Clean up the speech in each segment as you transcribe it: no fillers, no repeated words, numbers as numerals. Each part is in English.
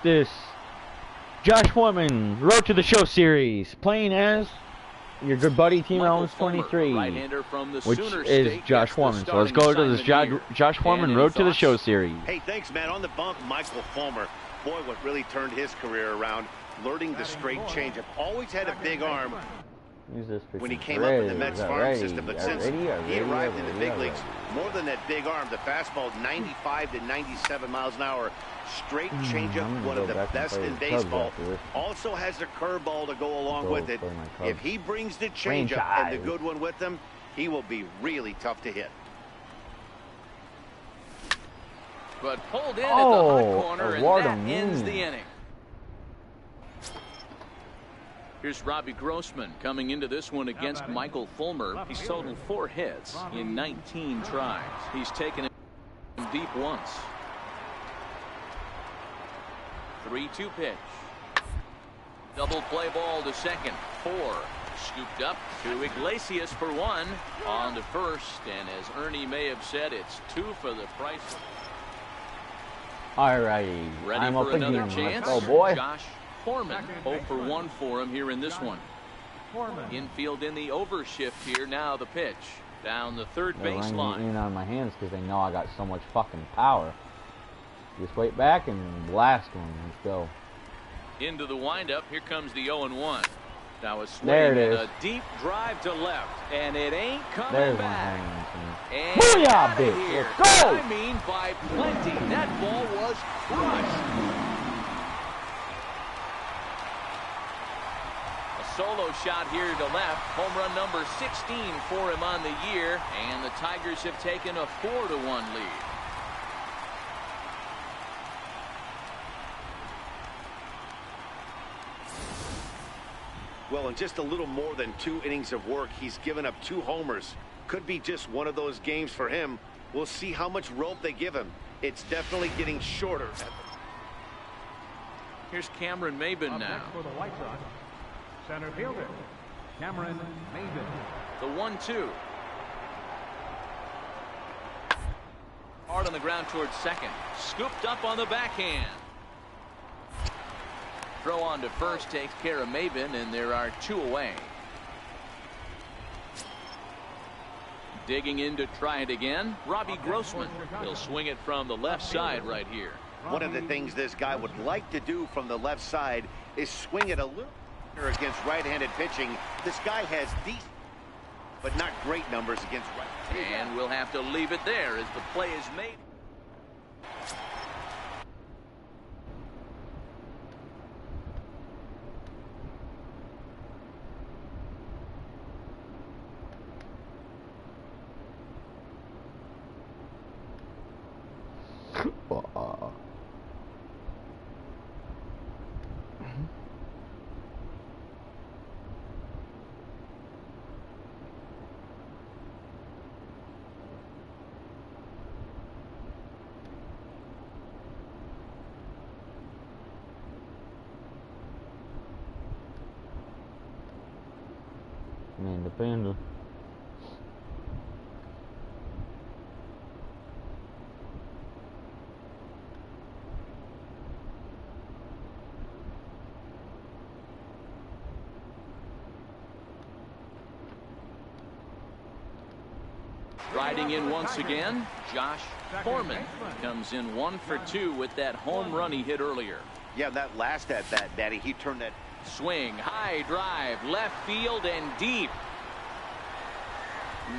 this Josh Foreman Road to the Show series, playing as your good buddy TEAM-ELEMENTS-23's, which is Josh Foreman. So let's go to this Josh Foreman Road to the Show series. Hey, thanks, man. On the bump, Michael Fulmer. Boy, what really turned his career around, learning the straight changeup. Always had a big arm when he came up in the Mets farm system, but since he arrived in the big leagues, more than that big arm, the fastball 95 to 97 miles an hour. Straight changeup, one of the best in baseball. Also has a curveball to go along with it. If he brings the changeup and the good one with him, he will be really tough to hit. But pulled in at the hot corner, and that ends the inning. Here's Robbie Grossman coming into this one against Michael Fulmer. He's totaled 4 hits in 19 tries. He's taken him deep once. 3-2 pitch. Double play ball to second. 4. Scooped up to Iglesias for 1. On to first, and as Ernie may have said, it's 2 for the price. Alrighty, ready I'm for up another again. chance. Oh boy. Josh Foreman, 0 for 1 for him here in this one. Infield in the overshift here. Now the pitch down the third baseline. In on my hands because they know I got so much fucking power. Just wait back and blast one. Let's go. Into the windup. Here comes the 0-1. Now a swing there it is. And a deep drive to left, and it ain't coming There's back. And booyah, bitch! Let's go! I mean, by plenty. That ball was crushed. A solo shot here to left. Home run number 16 for him on the year, and the Tigers have taken a 4-1 lead. Well, in just a little more than 2 innings of work, he's given up 2 homers. Could be just one of those games for him. We'll see how much rope they give him. It's definitely getting shorter. Here's Cameron Maybin now. For the White Sox, center fielder, Cameron Maybin. The 1-2. Hard on the ground towards second. Scooped up on the backhand. Throw on to first takes care of Maybin, and there are 2 away. Digging in to try it again, Robbie Grossman. He'll swing it from the left side right here. One of the things this guy would like to do from the left side is swing it a little against right-handed pitching. This guy has decent, but not great numbers against right. And we'll have to leave it there as the play is made. Man, depende. Riding in once again, Josh Foreman comes in 1 for 2 with that home run he hit earlier. Yeah, that last at bat, Daddy, he turned that. Swing, high drive, left field and deep.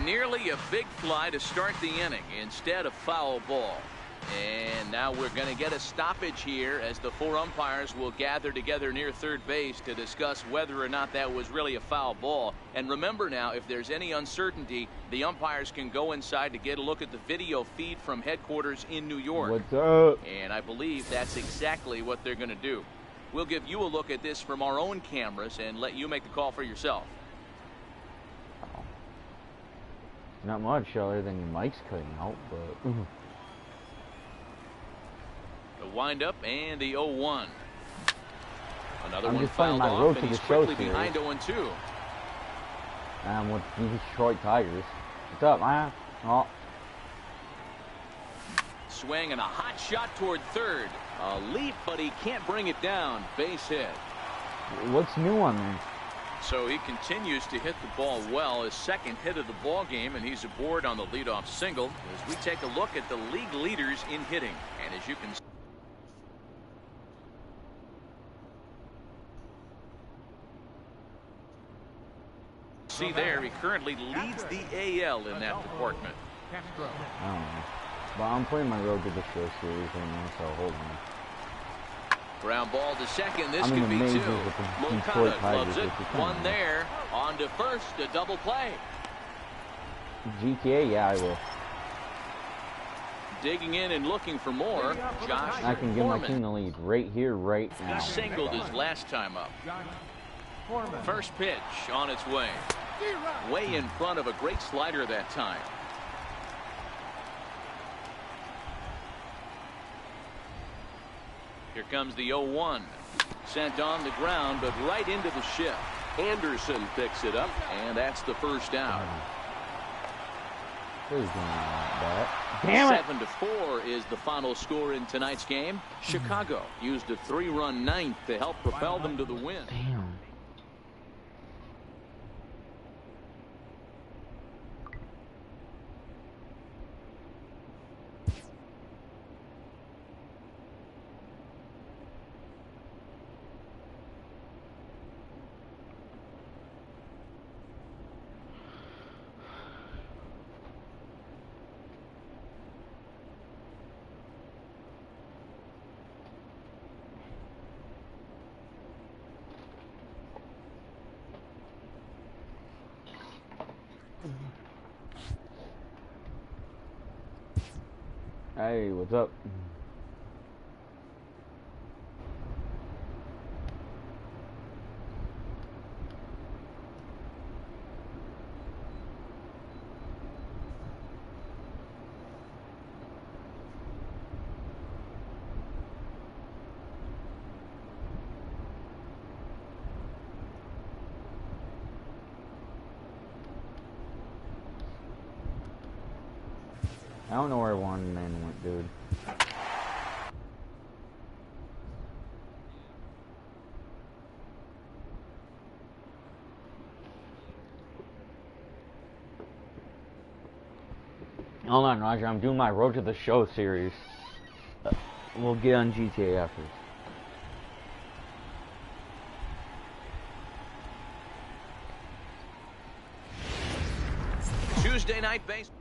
Nearly a big fly to start the inning instead of foul ball. And now we're going to get a stoppage here as the 4 umpires will gather together near third base to discuss whether or not that was really a foul ball. And remember now, if there's any uncertainty, the umpires can go inside to get a look at the video feed from headquarters in New York. What's up? And I believe that's exactly what they're going to do. We'll give you a look at this from our own cameras and let you make the call for yourself. Not much other than your mic's cutting out, but The windup and the 0-1. Another I'm one just playing fouled my off, road and to he's the show quickly behind 0-2. I'm with the Detroit Tigers. What's up, man? Oh. Swing and a hot shot toward third. A leap, but he can't bring it down. Base hit. What's new on there? So he continues to hit the ball well. His second hit of the ball game, and he's aboard on the leadoff single as we take a look at the league leaders in hitting. And as you can see there, he currently leads the AL in that department. I don't know. But I'm playing my Road to the Show series right now, so hold on. Ground ball to second. This I'm could be two. Moncada loves it. One there. On to first. A double play. GTA, yeah, I will. Digging in and looking for more. Josh I can give my team the lead right here, right now. He singled his last time up. First pitch on its way. Way in front of a great slider that time. Here comes the 0-1. Sent on the ground, but right into the shift. Anderson picks it up, and that's the first out. Damn it! 7-4 is the final score in tonight's game. Chicago used a 3-run ninth to help propel them to the win. Damn. Hey, what's up? I don't know where one man went, dude. Hold on, Roger. I'm doing my Road to the Show series. We'll get on GTA after. Tuesday night baseball.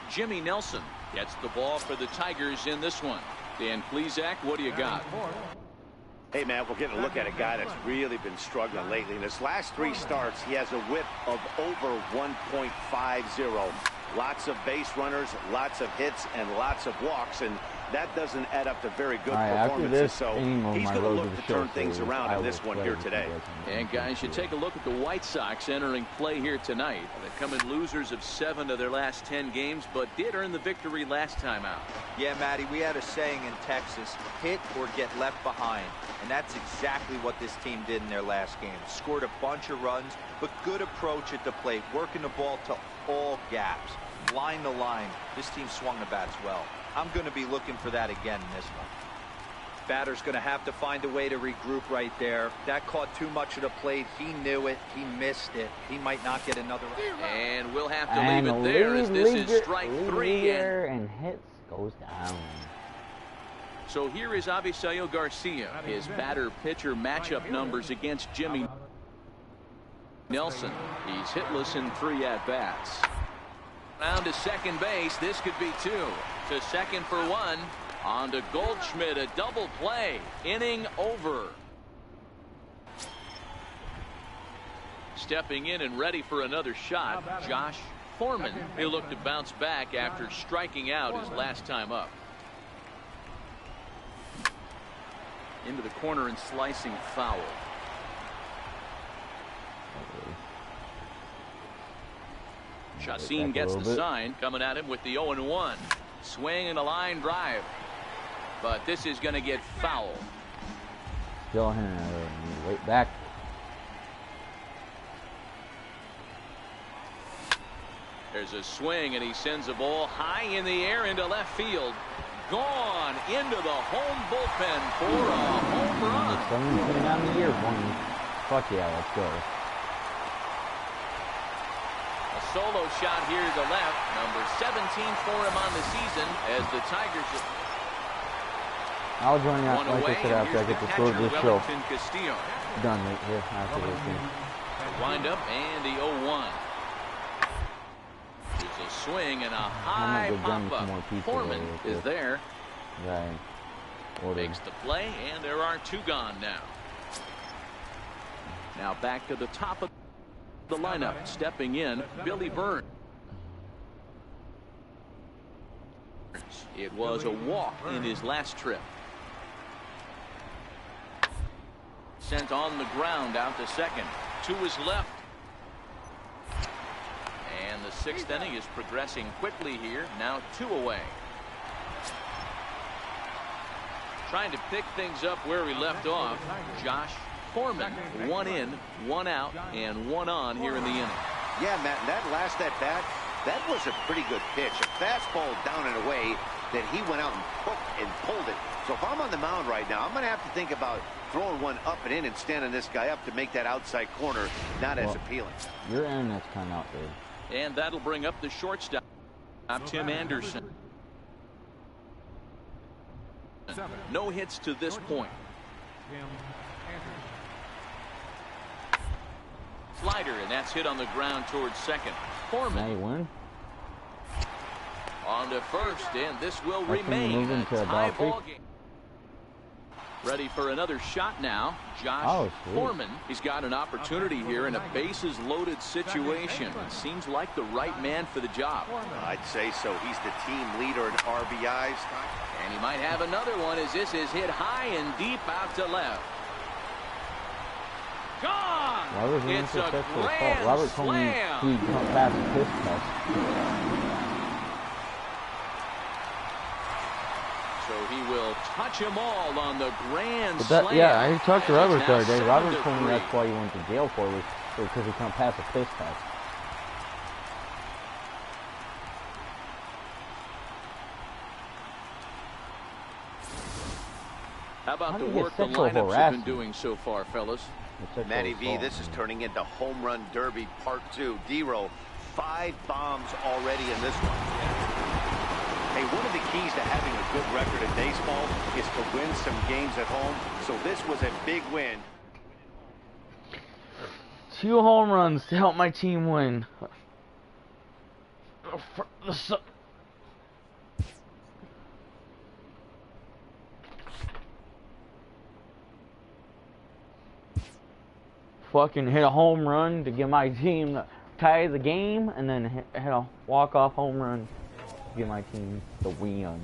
Jimmy Nelson gets the ball for the Tigers in this one. Dan Plesac, what do you got? Hey, man, we're getting a look at a guy that's really been struggling lately. In his last 3 starts, he has a whip of over 1.50. Lots of base runners, lots of hits, and lots of walks, and that doesn't add up to very good performances. So he's going to look to turn things around in this one here today. And guys, you take a look at the White Sox entering play here tonight. They come in losers of 7 of their last 10 games, but did earn the victory last time out. Yeah, Matty, we had a saying in Texas, hit or get left behind. And that's exactly what this team did in their last game. Scored a bunch of runs, but good approach at the plate, working the ball to all gaps. Line the line. This team swung the bats well. I'm going to be looking for that again in this one. Batter's going to have to find a way to regroup right there. That caught too much of the plate. He knew it. He missed it. He might not get another. And we'll have to leave it there as this is strike 3. And hits goes down. So here is Avisail Garcia. His batter-pitcher matchup numbers against Jimmy Nelson. He's hitless in 3 at-bats. Round to second base. This could be 2. To second for 1. On to Goldschmidt. A double play. Inning over. Stepping in and ready for another shot, Josh Foreman. He'll look to bounce back after striking out his last time up. Into the corner and slicing foul. Chacin gets the sign, coming at him with the 0-1. Swing and a line drive. But this is going to get foul. Still wait back. There's a swing, and he sends a ball high in the air into left field. gone into the home bullpen for a home run. 17 on the year, one. Fuck yeah, let's go. A solo shot here to the left. Number 17 for him on the season as the Tigers. I'll join you like I said after I get to score this show. Castillo. Done right here after this game. Wind up and the 0-1. There's a swing and a high pop-up. Foreman is there. Right. Makes the play, and there are two gone now. Now back to the top of the lineup. Stepping in, Billy Burns. It was a walk in his last trip. Sent on the ground out to second. To his left. And the sixth inning is progressing quickly here. Now 2 away. Trying to pick things up where we left off. Josh Foreman. 1 in, 1 out, and 1 on here in the inning. Yeah, Matt, that last at bat, that was a pretty good pitch. A fastball down and away that he went out and pulled it. So if I'm on the mound right now, I'm going to have to think about throwing one up and in and standing this guy up to make that outside corner not as appealing. Your internet's kind of out there. And that'll bring up the shortstop, Tim Anderson. No hits to this point. Slider, and that's hit on the ground towards second. Foreman. Now you win. On to first, and this will remain a tie ball game. Ready for another shot now. Josh Foreman. He's got an opportunity here in a bases loaded situation. Seems like the right man for the job. I'd say so. He's the team leader in RBIs. And he might have another one as this is hit high and deep out to left. Gone! It's a grand slam! He passed the pitch test. So he will touch them all on the grand slam. Yeah, I talked to Robert the other day. Robert told me that's why he went to jail for was because he couldn't pass a pitch test. How about the work the lineups have been doing so far, fellas? Matty V, this is turning into Home Run Derby Part 2. D-Roll, 5 bombs already in this one. Hey, one of the keys to having a good record in baseball is to win some games at home. So this was a big win. 2 home runs to help my team win. Fucking hit a home run to get my team to tie the game, and then hit a walk-off home run to get my team the win.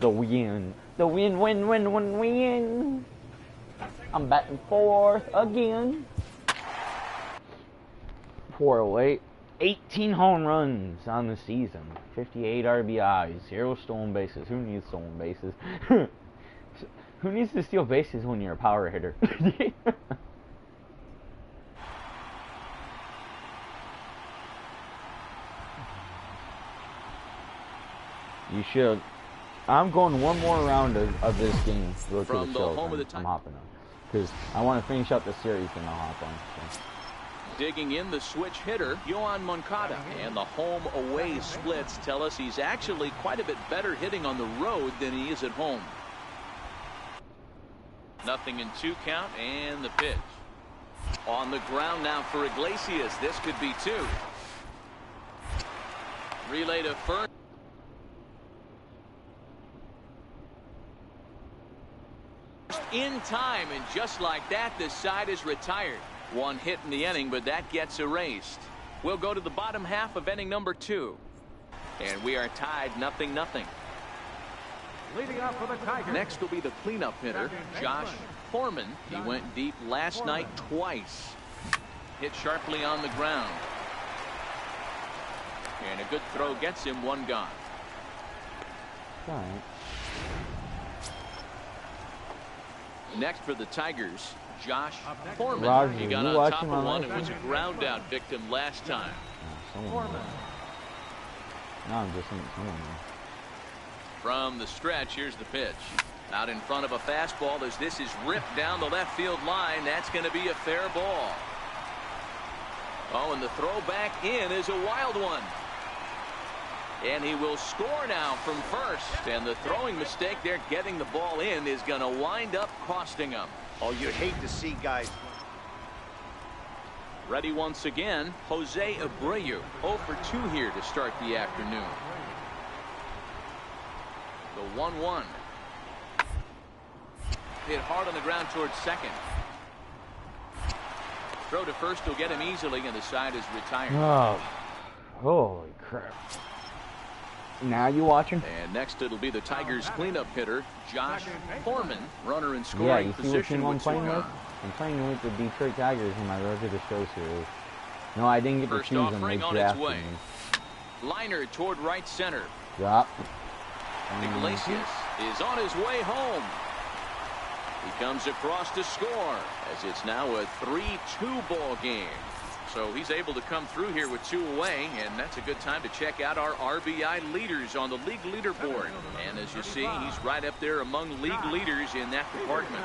The win. The win, win, win, win, win. I'm batting 4th again. 408. 18 home runs on the season. 58 RBIs. 0 stolen bases. Who needs stolen bases? Who needs to steal bases when you're a power hitter? You should. I'm going one more round of this game. Go to the show. I'm hopping on. Because I want to finish up the series and I'll hop on. So. Digging in the switch hitter, Yohan Moncada. And the home-away splits tell us he's actually quite a bit better hitting on the road than he is at home. 0-2 count and the pitch. On the ground now for Iglesias. This could be 2. Relay to first. In time, and just like that, the side is retired. 1 hit in the inning, but that gets erased. We'll go to the bottom half of inning number 2. And we are tied 0-0. Leading off for the Tigers. Next will be the cleanup hitter, Josh Foreman. He went deep last night twice. Hit sharply on the ground. And a good throw gets him 1 gone. All right. Next for the Tigers, Josh Foreman. He got on top of one and was a ground out victim last time. No, I'm just saying someone. From the stretch, here's the pitch. Out in front of a fastball as this is ripped down the left field line. That's going to be a fair ball. Oh, and the throw back in is a wild one. And he will score now from first. And the throwing mistake there, getting the ball in, is going to wind up costing him. Oh, you'd hate to see guys. Ready once again, Jose Abreu. 0 for 2 here to start the afternoon. The 1-1. Hit hard on the ground towards second. Throw to first will get him easily, and the side is retired. Oh, holy crap. Now you watching? And next it'll be the Tigers cleanup hitter, Josh Foreman. Runner in scoring position with 2 gone. I'm playing with the Detroit Tigers in my Road to the Show series. No, I didn't get to First choose them. offering They on its drafted way. me. Liner toward right center. Yep. Iglesias is on his way home. He comes across to score as it's now a 3-2 ball game. So he's able to come through here with 2 away, and that's a good time to check out our RBI leaders on the league leaderboard. And as you see, he's right up there among league leaders in that department.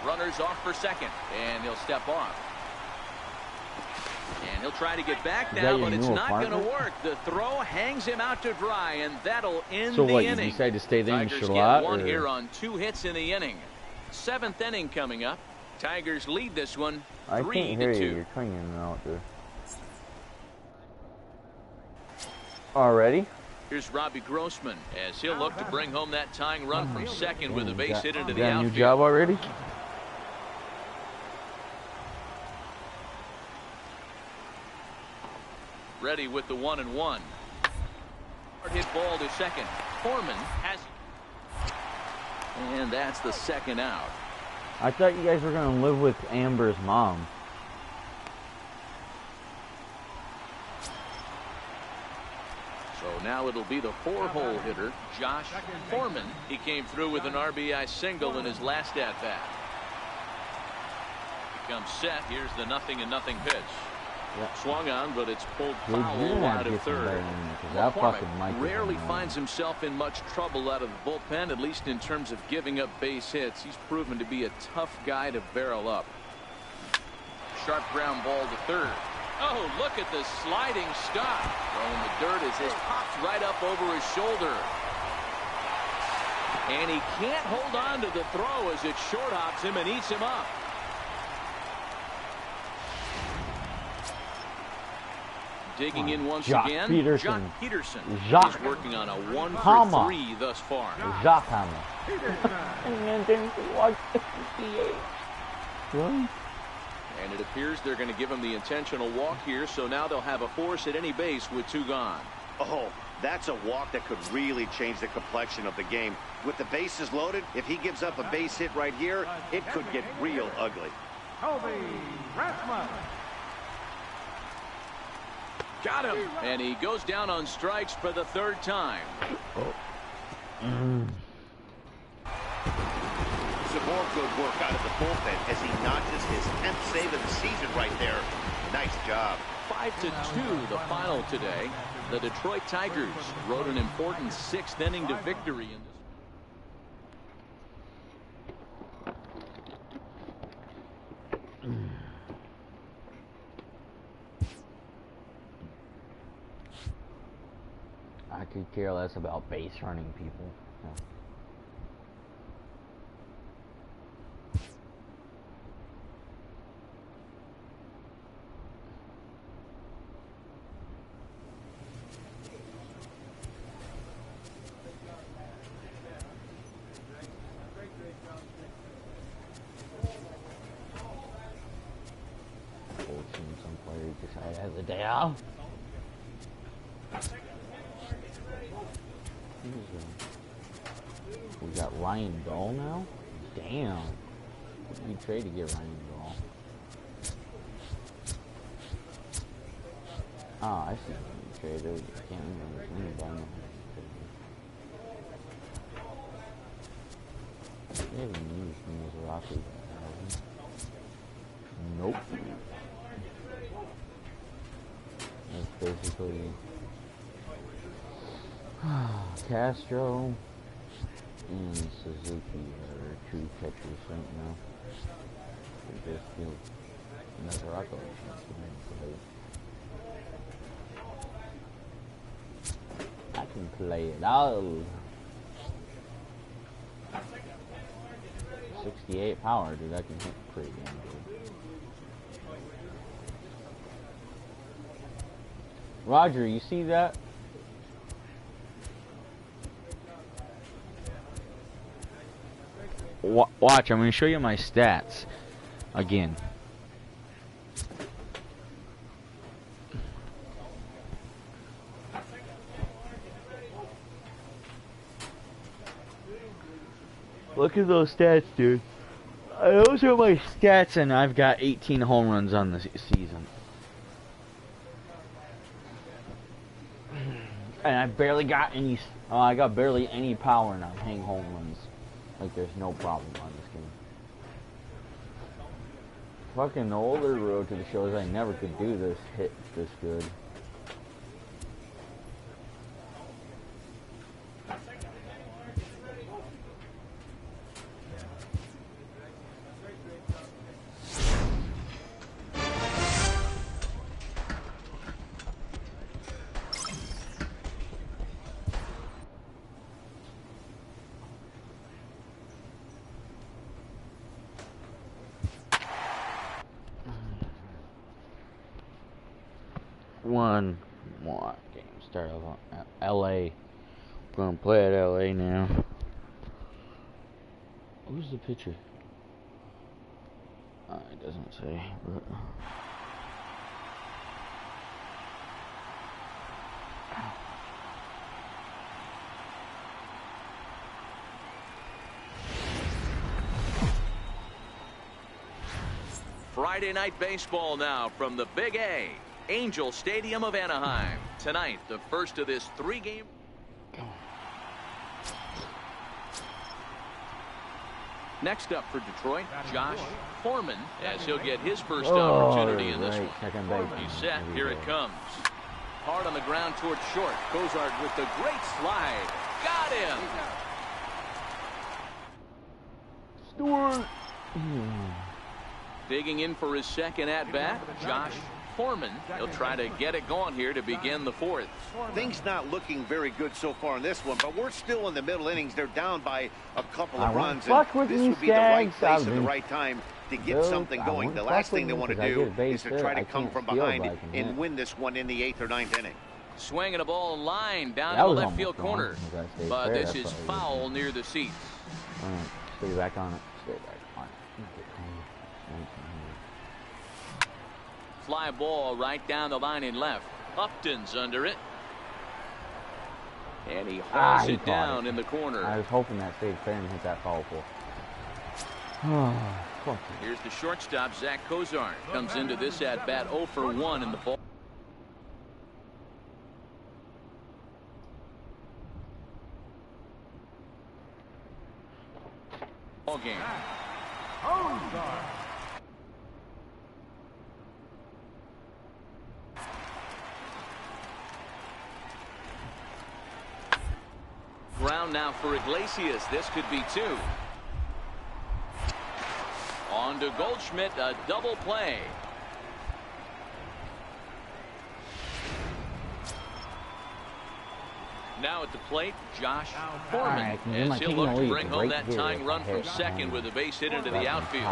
Runners off for second, and he'll step off. And he'll try to get back now, but it's not going to work. The throw hangs him out to dry, and that'll end the inning. So what, you decide to stay there and Tigers shut get out? one here on 2 hits in the inning. 7th inning coming up. Tigers lead this one 3-2. I can't hear you. You're cutting in and out there. Already? Here's Robbie Grossman as he'll look to bring home that tying run from second with a base hit into the got a outfield. new job already? Ready with the 1-1. Hard hit ball to second. Foreman has, and that's the second out. I thought you guys were going to live with Amber's mom. So now it'll be the 4-hole hitter, Josh Foreman. He came through with an RBI single in his last at-bat. He comes set. Here's the 0-0 pitch. Yep. Swung on, but it's pulled Dude, foul wide of third. McCormick Rarely finds himself in much trouble out of the bullpen, at least in terms of giving up base hits. He's proven to be a tough guy to barrel up. Sharp ground ball to third. Oh, look at the sliding stop. Throwing the dirt as this pops right up over his shoulder. And he can't hold on to the throw as it short hops him and eats him up. Digging in once again, Peterson. Jock Peterson. Jacques. He's working on a 1 for 3 thus far. Jacques Hammer. Really? And it appears they're going to give him the intentional walk here, so now they'll have a force at any base with 2 gone. Oh, that's a walk that could really change the complexion of the game. With the bases loaded, if he gives up a base hit right here, it could get real ugly. Got him. And he goes down on strikes for the 3rd time. Some more good work out of the bullpen as he notches his 10th save of the season right there. Nice job. 5-2 the final today. The Detroit Tigers rode an important 6th inning to victory in this. I could care less about base running people. No. Some player decided to have the day off. We got Ryan Dahl now? Damn. What did you trade to get Ryan Dahl? Oh, I see what you traded. I can't remember his name, but I know who they haven't used me as a Rocky. Nope. That's basically Castro, and Suzuki are two catchers right now. They just feel Nazarako chance to play. I can play it all. 68 power, dude. I can hit pretty damn good. Roger, you see that? Watch, I'm going to show you my stats again. Look at those stats, dude. Those are my stats, and I've got 18 home runs on the season. And I barely got any, I got barely any power, and I'm hitting home runs. Like, there's no problem on this game. Fucking the older road to the shows, I never could do this, hit this good. One more game start off at LA. We're gonna play at LA now. Who's the pitcher? It doesn't say, but Friday night baseball now from the Big A, Angel Stadium of Anaheim. Tonight, the first of this three-game. Next up for Detroit, Josh Foreman, as he'll get his first opportunity in this one. He's set. Here it comes. Hard on the ground towards short. Cozart with the great slide. Got him. Stewart. Digging in for his second at-bat, Josh Foreman. He'll try to get it going here to begin the fourth. Things not looking very good so far in this one, but we're still in the middle innings. They're down by a couple of runs, and this would be the right place at the right time to get something going. The last thing they want to do is to try to come from behind and win this one in the 8th or 9th inning. Swinging a ball line down to the left field corner, but this is foul near the seats. Stay back on it. Stay back on it. Fly ball right down the line in left. Upton's under it. And he hauls it down in the corner. I was hoping that stayed fair and hit that foul pole. Here's the shortstop, Zach Cozart. Comes into this at-bat 0 for 1 in the ball game. Ground now for Iglesias. This could be 2. On to Goldschmidt, a double play. Now at the plate, Josh Foreman, as he'll look to bring home that tying run from second with a base hit into the outfield.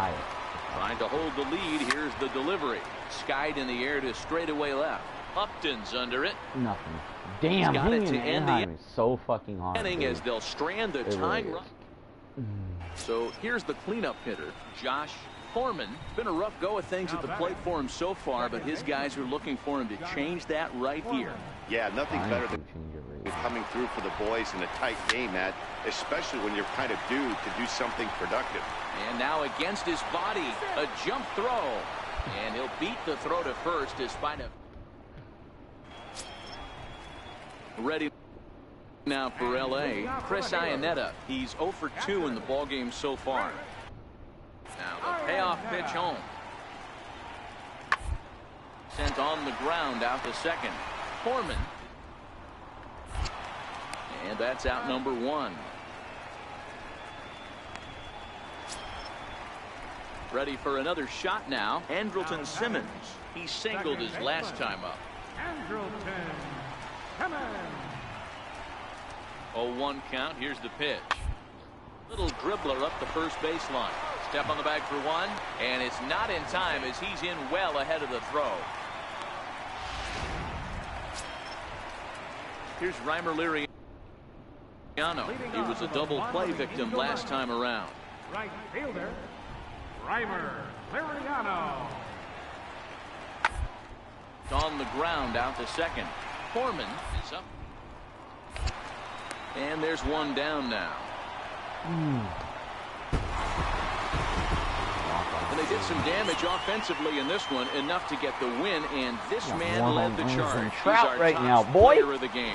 Trying to hold the lead. Here's the delivery. Skied in the air to straightaway left. Upton's under it. Nothing. Damn, got it to end the so fucking hard. Inning as they'll strand the tying run. So here's the cleanup hitter, Josh Foreman. Been a rough go of things at the plate for him so far, but his guys are looking for him to change that right here. Yeah, nothing better than coming through for the boys in a tight game, Matt, especially when you're kind of due to do something productive. And now against his body, a jump throw. And he'll beat the throw to first despite a... Ready now for L.A., Chris Iannetta. He's 0 for 2 in the ballgame so far. Now the payoff pitch home. Sent on the ground out to second. Foreman. And that's out number 1. Ready for another shot now. Andrelton Simmons. He singled his last time up. Andrelton Simmons. 0-1 count. Here's the pitch. Little dribbler up the first baseline. Step on the bag for one, and it's not in time as he's in well ahead of the throw. Here's Reimer Liriano. He was a double play victim last time around. Right fielder, Reimer Liriano. On the ground out to second. Foreman is up. And there's one down now. And they did some damage offensively in this one, enough to get the win, and this man led the charge. He's our right top now, boy. player of the game.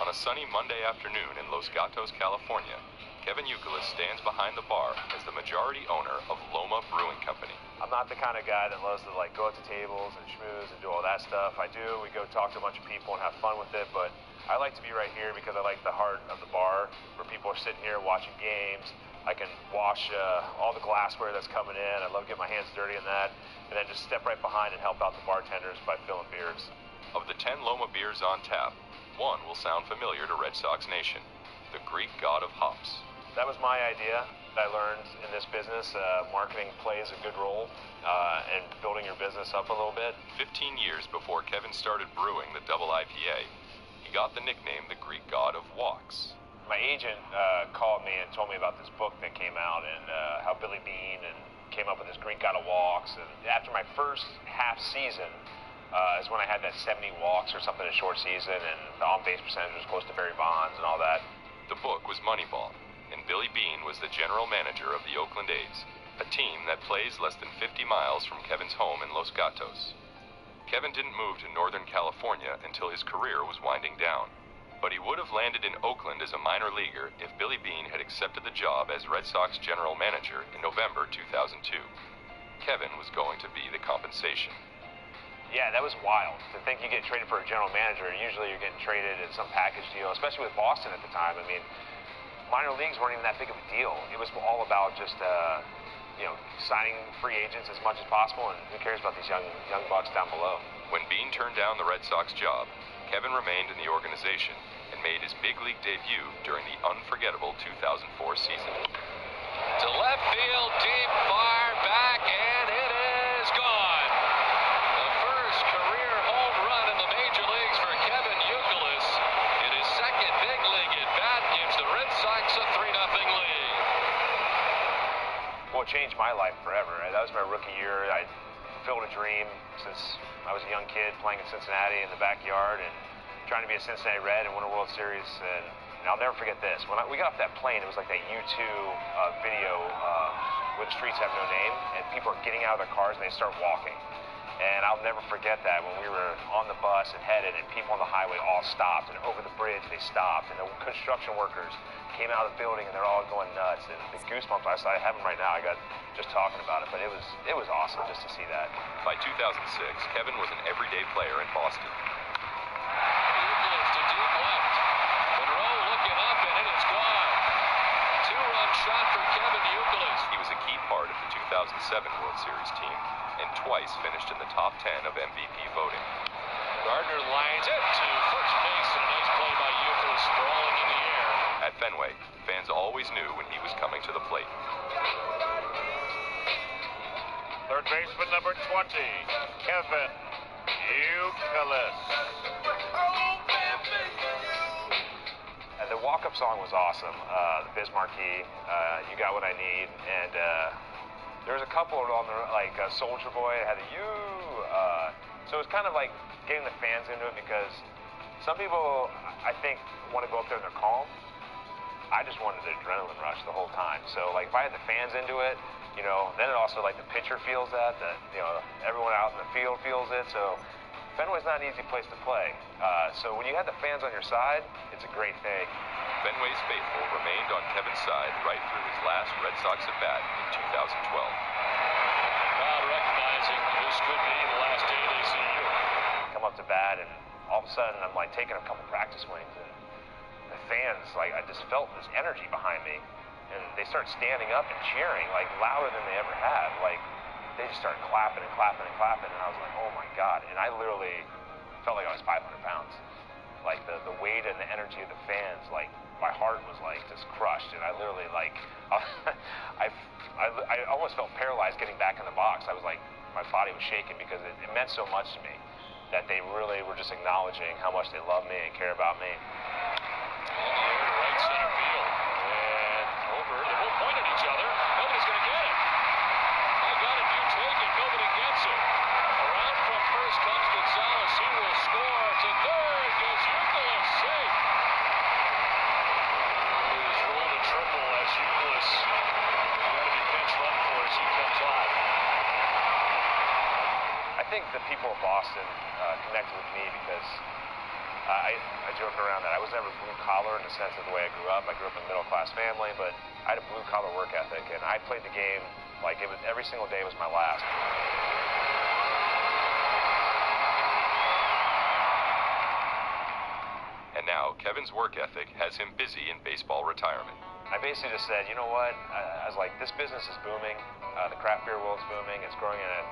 On a sunny Monday afternoon in Los Gatos, California, Kevin Youkilis stands behind the bar as the majority owner of Loma Brewing Company. I'm not the kind of guy that loves to go out to tables and schmooze and do all that stuff. I do. We go talk to a bunch of people and have fun with it, but I like to be right here because I like the heart of the bar where people are sitting here watching games. I can wash all the glassware that's coming in. I love getting my hands dirty in that, and then just step right behind and help out the bartenders by filling beers. Of the 10 Loma beers on tap, one will sound familiar to Red Sox Nation, the Greek god of hops. That was my idea that I learned in this business. Marketing plays a good role in building your business up a little bit. 15 years before Kevin started brewing the double IPA, he got the nickname the Greek god of walks. My agent called me and told me about this book that came out and how Billy Beane came up with this Greek god of walks. And after my first half season is when I had that 70 walks or something in short season, and the on-base percentage was close to Barry Bonds and all that. The book was Moneyball, and Billy Beane was the general manager of the Oakland A's, a team that plays less than 50 miles from Kevin's home in Los Gatos. Kevin didn't move to Northern California until his career was winding down, but he would have landed in Oakland as a minor leaguer if Billy Beane had accepted the job as Red Sox general manager in November 2002. Kevin was going to be the compensation. Yeah, that was wild. To think you get traded for a general manager, usually you're getting traded in some package deal, especially with Boston at the time. I mean, minor leagues weren't even that big of a deal. It was all about just, signing free agents as much as possible, and who cares about these young bucks down below. When Beane turned down the Red Sox job, Kevin remained in the organization and made his big league debut during the unforgettable 2004 season. To left field, deep, far back, and it is gone. The first career home run in the major leagues for Kevin Youkilis. In his second big league at bat, gives the Red Sox a 3-0 lead. Well, it changed my life forever. That was my rookie year. I filled a dream since I was a young kid playing in Cincinnati in the backyard and trying to be a Cincinnati Red and win a World Series. And I'll never forget this. When we got off that plane, it was like that U2 video where the streets have no name, and people are getting out of their cars and they start walking. And I'll never forget that when we were on the bus and headed, and people on the highway all stopped, and over the bridge they stopped, and the construction workers came out of the building and they're all going nuts. And the goosebumps, I have them right now. I got just talking about it, but it was awesome just to see that. By 2006, Kevin was an everyday player in Boston. Youkilis to deep left. Monroe looking up, and it is gone. Two-run shot for Kevin Youkilis. He was a key part of the 2007 World Series team and twice finished in the top 10 of MVP voting. Gardner lines it to first base, and a nice play by Youkilis, sprawling in the air. At Fenway, fans always knew when he was coming to the plate. Third baseman number 20, Kevin Youkilis. And the walk-up song was awesome. The Bismarcky, You Got What I Need, and there was a couple on the Soldier Boy had a you. So it was kind of like getting the fans into it because Some people, I think, want to go up there and they're calm. I just wanted the adrenaline rush the whole time. So, like, if I had the fans into it, you know, then it also, like, the pitcher feels that, you know, everyone out in the field feels it. So, Fenway's not an easy place to play. So when you have the fans on your side, it's a great thing. Fenway's faithful remained on Kevin's side right through his last Red Sox at-bat in 2012. Crowd recognizing this could be the last day they see you. Come up to bat, and all of a sudden, I'm, like, taking a couple practice swings, and the fans, like, I just felt this energy behind me, and they start standing up and cheering, like, louder than they ever have. Like, they just started clapping and clapping and clapping, and I was like, oh my God. And I literally felt like I was 500 pounds. Like, the weight and the energy of the fans, like, my heart was, like, just crushed, and I literally, like, I almost felt paralyzed getting back in the box. I was like, my body was shaking because it meant so much to me that they really were just acknowledging how much they love me and care about me. In the air to right center field. And over. They both point at each other. Nobody's going to get it. I got it. You take it. Nobody gets it. Around from first comes Gonzalez. He will score. To third goes Youkilis. Safe. He's rolled a triple as Youkilis going to be pinch run for as he comes off. I think the people of Boston connected with me because I joke around that I was never blue collar in the sense of the way I grew up. I grew up in a middle class family, but I had a blue collar work ethic, and I played the game like it was every single day was my last. And now Kevin's work ethic has him busy in baseball retirement. I basically just said, you know what? I was like, this business is booming. The craft beer world's booming. It's growing at an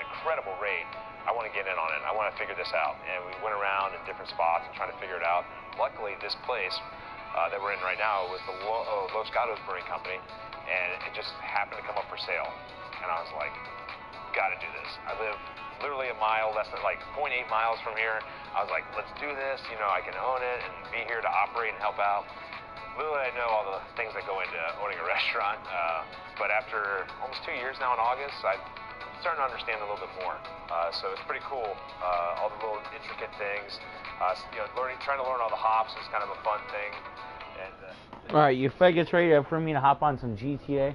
incredible rate. I want to get in on it. I want to figure this out. And we went around in different spots and trying to figure it out. And luckily, this place that we're in right now was the Los Gatos Brewing Company, and it just happened to come up for sale. And I was like, got to do this. I live literally a mile, less than like 0.8 miles from here. I was like, let's do this. You know, I can own it and be here to operate and help out. Literally, I know all the things that go into owning a restaurant. But after almost 2 years now in August, I'm starting to understand a little bit more. So it's pretty cool. All the little intricate things. You know, trying to learn all the hops is kind of a fun thing. And all right, you faggots ready for me to hop on some GTA?